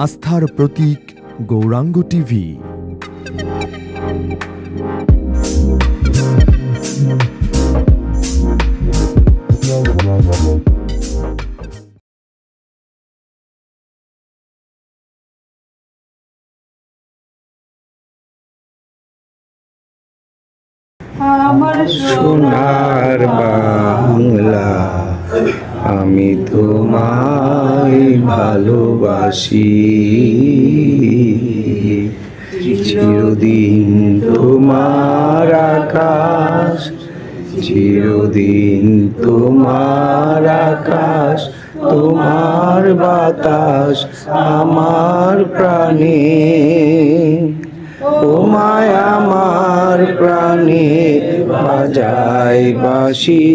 আস্থার প্রতীক গৌরাঙ্গ টিভি। আমার সোনার বাংলা, আমি তোমায় ভালোবাসি। চিরদিন তোমার আকাশ, চিরদিন তোমার আকাশ, তোমার বাতাস আমার প্রাণে। তোমায় আমার প্রাণে বাজায় বাঁশি,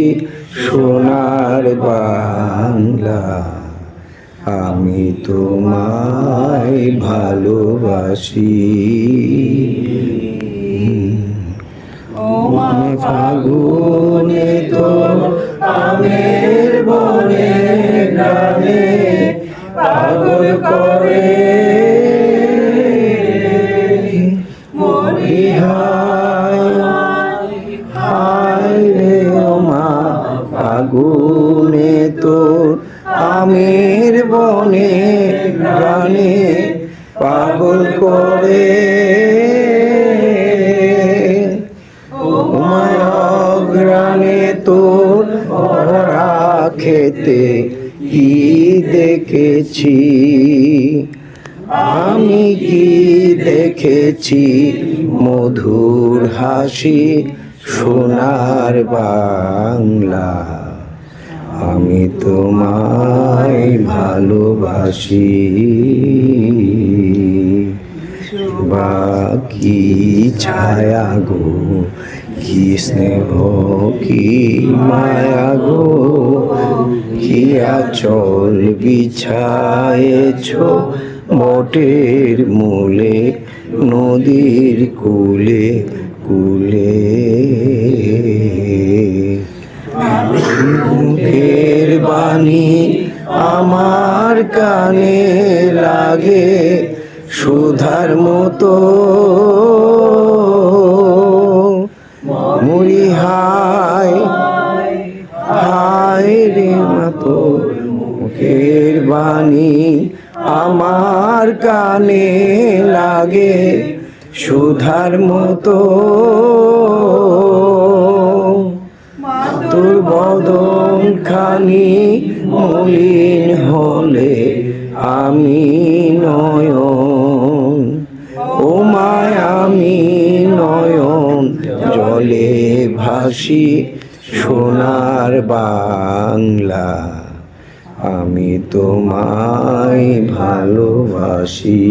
সোনার বাংলা, আমি তোমায় ভালোবাসি। ফাগুনে তো আমের বনে গানে পাগল করে মরি, হায় রে ওমা ফাগুনে তোর আমের বনে গানে পাগল করে। ওমায় অগ্রাণে তোর ভরা খেতে কি দেখেছি, আমি কি দেখেছি মধুর হাসি, সোনার বাংলা, আমি তোমায় ভালোবাসি। বাকি ছায়া গো, কি স্নেহ কি মায়া গো, কি আঁচল বিছায়েছ বটের মূলে, নদীর কূলে কূলে। মুখের বাণী আমার কানে লাগে সুধার মতো, মরি হায় হায় রে মতো। মুখের বাণী আমার কানে লাগে সুধার মতো, তোর বদন খানি মলিন হলে আমি নয়ন, ও মায় আমি নয়ন জলে ভাসি, সোনার বাংলা, আমি তোমায় ভালোবাসি।